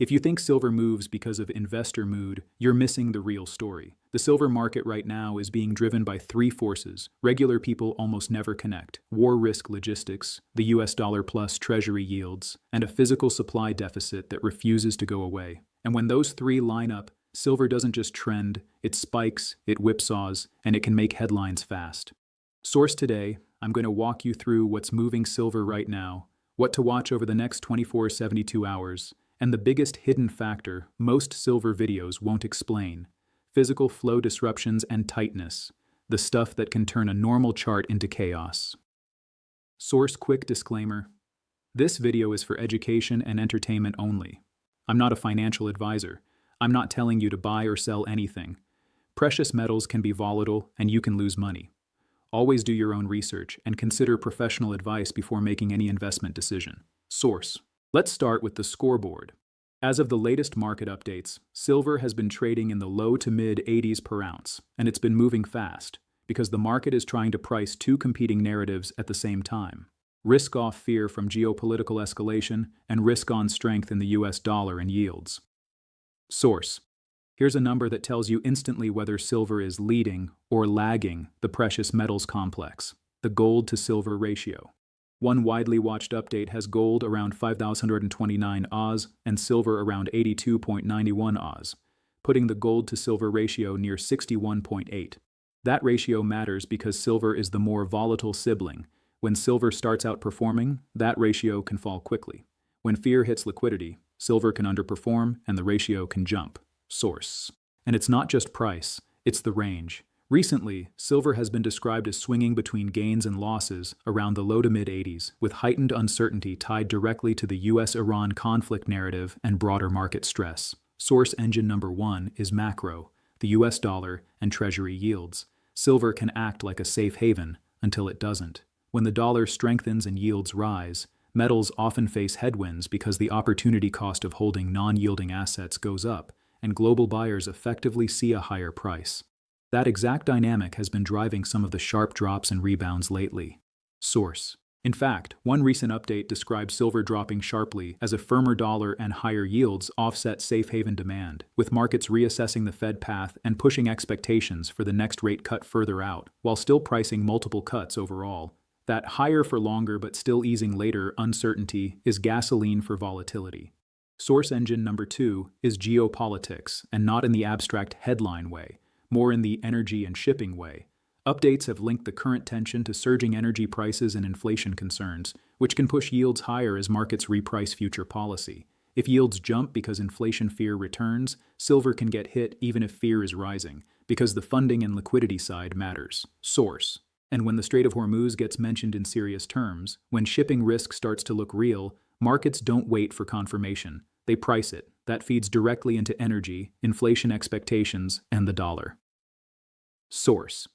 If you think silver moves because of investor mood, you're missing the real story. The silver market right now is being driven by three forces regular people almost never connect: war risk logistics, the US dollar plus Treasury yields, and a physical supply deficit that refuses to go away. And when those three line up, silver doesn't just trend, it spikes, it whipsaws, and it can make headlines fast. Source today, I'm going to walk you through what's moving silver right now, what to watch over the next 24-72 hours, and the biggest hidden factor most silver videos won't explain: physical flow disruptions and tightness, the stuff that can turn a normal chart into chaos. Source quick disclaimer: this video is for education and entertainment only. I'm not a financial advisor. I'm not telling you to buy or sell anything. Precious metals can be volatile and you can lose money. Always do your own research and consider professional advice before making any investment decision. Source. Let's start with the scoreboard. As of the latest market updates, silver has been trading in the low to mid 80s per ounce, and it's been moving fast because the market is trying to price two competing narratives at the same time: risk-off fear from geopolitical escalation and risk-on strength in the US dollar and yields. Source. Here's a number that tells you instantly whether silver is leading or lagging the precious metals complex: the gold to silver ratio. One widely watched update has gold around 5,129 Oz and silver around 82.91 Oz, putting the gold to silver ratio near 61.8. That ratio matters because silver is the more volatile sibling. When silver starts outperforming, that ratio can fall quickly. When fear hits liquidity, silver can underperform and the ratio can jump. Source. And it's not just price, it's the range. Recently, silver has been described as swinging between gains and losses around the low to mid-80s, with heightened uncertainty tied directly to the US-Iran conflict narrative and broader market stress. Source engine number one is macro, the US dollar and Treasury yields. Silver can act like a safe haven until it doesn't. When the dollar strengthens and yields rise, metals often face headwinds because the opportunity cost of holding non-yielding assets goes up, and global buyers effectively see a higher price. That exact dynamic has been driving some of the sharp drops and rebounds lately. Source. In fact, one recent update described silver dropping sharply as a firmer dollar and higher yields offset safe haven demand, with markets reassessing the Fed path and pushing expectations for the next rate cut further out, while still pricing multiple cuts overall. That higher for longer but still easing later uncertainty is gasoline for volatility. Source engine number two is geopolitics, and not in the abstract headline way, more in the energy and shipping way. Updates have linked the current tension to surging energy prices and inflation concerns, which can push yields higher as markets reprice future policy. If yields jump because inflation fear returns, silver can get hit even if fear is rising, because the funding and liquidity side matters. Source. And when the Strait of Hormuz gets mentioned in serious terms, when shipping risk starts to look real, markets don't wait for confirmation. They price it. That feeds directly into energy, inflation expectations, and the dollar. Source.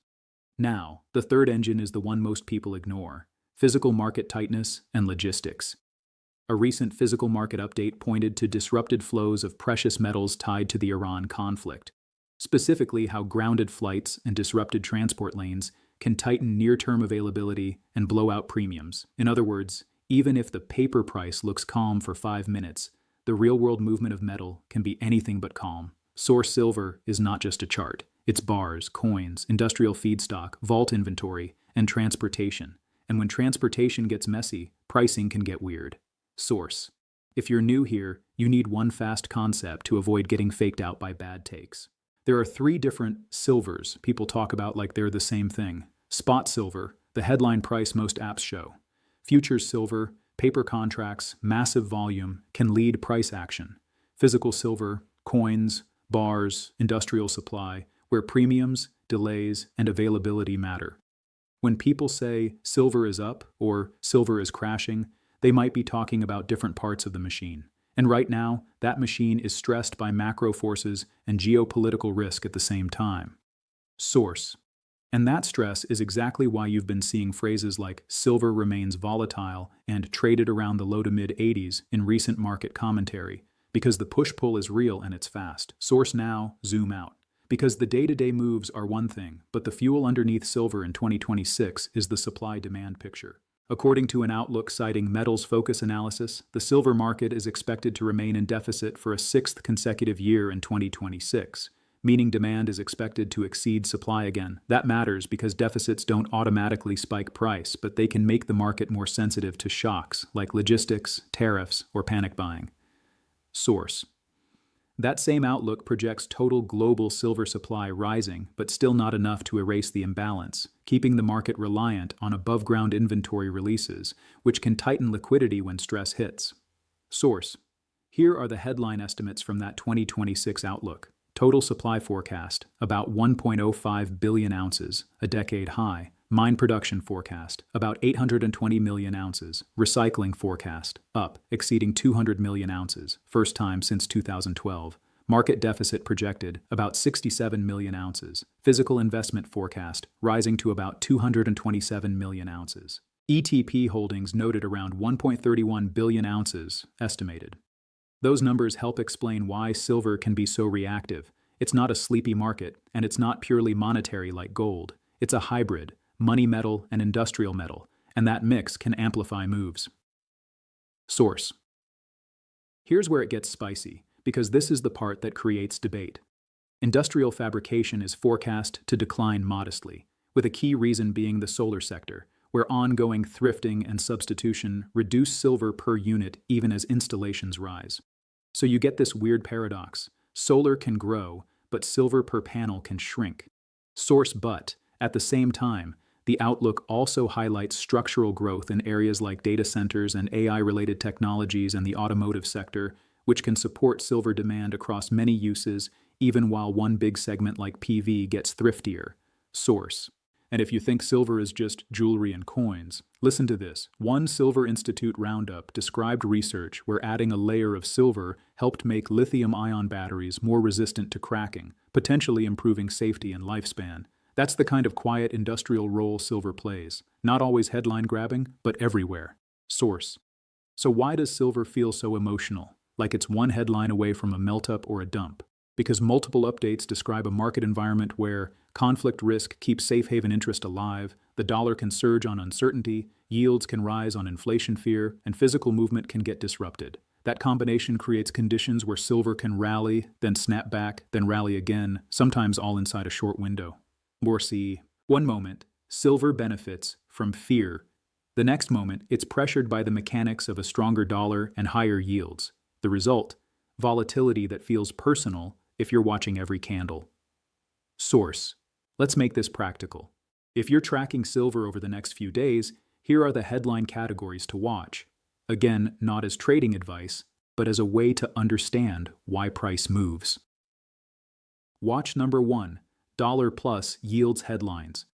Now, the third engine is the one most people ignore: physical market tightness and logistics. A recent physical market update pointed to disrupted flows of precious metals tied to the Iran conflict, specifically how grounded flights and disrupted transport lanes can tighten near-term availability and blow out premiums. In other words, even if the paper price looks calm for 5 minutes, the real-world movement of metal can be anything but calm. Source silver is not just a chart. It's bars, coins, industrial feedstock, vault inventory, and transportation. And when transportation gets messy, pricing can get weird. Source. If you're new here, you need one fast concept to avoid getting faked out by bad takes. There are three different silvers people talk about like they're the same thing. Spot silver, the headline price most apps show. Futures silver, paper contracts, massive volume, can lead price action. Physical silver, coins, bars, industrial supply, where premiums, delays, and availability matter. When people say silver is up or silver is crashing, they might be talking about different parts of the machine. And right now, that machine is stressed by macro forces and geopolitical risk at the same time. Source. And that stress is exactly why you've been seeing phrases like silver remains volatile and traded around the low to mid 80s in recent market commentary, because the push-pull is real and it's fast. Source now, zoom out. Because the day-to-day moves are one thing, but the fuel underneath silver in 2026 is the supply-demand picture. According to an outlook citing Metals Focus analysis, the silver market is expected to remain in deficit for a sixth consecutive year in 2026, meaning demand is expected to exceed supply again. That matters because deficits don't automatically spike price, but they can make the market more sensitive to shocks like logistics, tariffs, or panic buying. Source: that same outlook projects total global silver supply rising, but still not enough to erase the imbalance, keeping the market reliant on above-ground inventory releases, which can tighten liquidity when stress hits. Source: here are the headline estimates from that 2026 outlook. Total supply forecast, about 1.05 billion ounces, a decade high. Mine production forecast, about 820 million ounces. Recycling forecast, up, exceeding 200 million ounces, first time since 2012. Market deficit projected, about 67 million ounces. Physical investment forecast, rising to about 227 million ounces. ETP holdings noted around 1.31 billion ounces, estimated. Those numbers help explain why silver can be so reactive. It's not a sleepy market, and it's not purely monetary like gold. It's a hybrid, money metal and industrial metal, and that mix can amplify moves. Source: here's where it gets spicy, because this is the part that creates debate. Industrial fabrication is forecast to decline modestly, with a key reason being the solar sector, where ongoing thrifting and substitution reduce silver per unit even as installations rise. So you get this weird paradox. Solar can grow, but silver per panel can shrink. Source: but, at the same time, the outlook also highlights structural growth in areas like data centers and AI-related technologies and the automotive sector, which can support silver demand across many uses, even while one big segment like PV gets thriftier. Source: and if you think silver is just jewelry and coins, listen to this. One Silver Institute roundup described research where adding a layer of silver helped make lithium-ion batteries more resistant to cracking, potentially improving safety and lifespan. That's the kind of quiet industrial role silver plays, not always headline-grabbing, but everywhere. Source: so why does silver feel so emotional, like it's one headline away from a melt-up or a dump? Because multiple updates describe a market environment where conflict risk keeps safe haven interest alive, the dollar can surge on uncertainty, yields can rise on inflation fear, and physical movement can get disrupted. That combination creates conditions where silver can rally, then snap back, then rally again, sometimes all inside a short window. Or see, one moment, silver benefits from fear. The next moment, it's pressured by the mechanics of a stronger dollar and higher yields. The result: volatility that feels personal if you're watching every candle. Source: let's make this practical. If you're tracking silver over the next few days, here are the headline categories to watch. Again, not as trading advice, but as a way to understand why price moves. Watch number 1. Dollar plus yields headlines.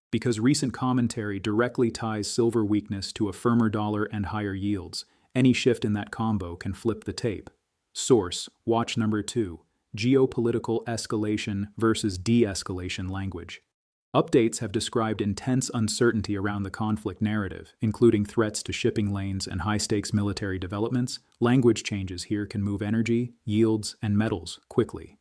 Because recent commentary directly ties silver weakness to a firmer dollar and higher yields, any shift in that combo can flip the tape. Source: watch number 2. Geopolitical escalation versus de-escalation language. Updates have described intense uncertainty around the conflict narrative, including threats to shipping lanes and high-stakes military developments. Language changes here can move energy, yields, and metals quickly.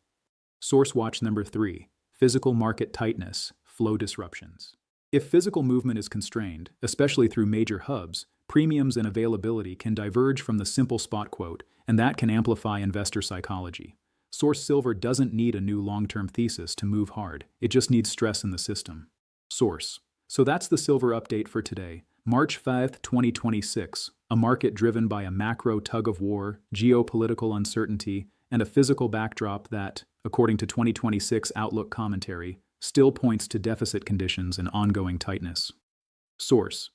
Source: watch number 3. Physical market tightness, flow disruptions. If physical movement is constrained, especially through major hubs, premiums and availability can diverge from the simple spot quote, and that can amplify investor psychology. Source: silver doesn't need a new long-term thesis to move hard. It just needs stress in the system. Source: so that's the silver update for today, March 5, 2026, a market driven by a macro tug-of-war, geopolitical uncertainty, and a physical backdrop that, according to 2026 Outlook commentary, still points to deficit conditions and ongoing tightness. Source: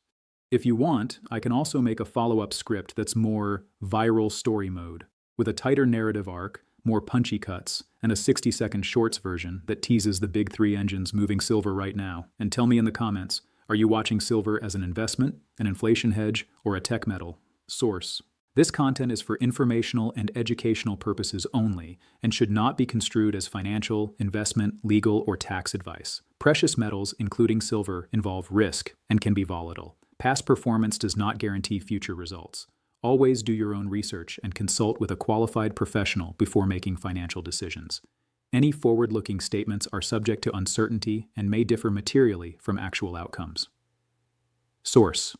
if you want, I can also make a follow-up script that's more viral story mode, with a tighter narrative arc, more punchy cuts, and a 60-second shorts version that teases the big three engines moving silver right now. And tell me in the comments, are you watching silver as an investment, an inflation hedge, or a tech metal? Source: this content is for informational and educational purposes only and should not be construed as financial, investment, legal, or tax advice. Precious metals, including silver, involve risk and can be volatile. Past performance does not guarantee future results. Always do your own research and consult with a qualified professional before making financial decisions. Any forward-looking statements are subject to uncertainty and may differ materially from actual outcomes. Source: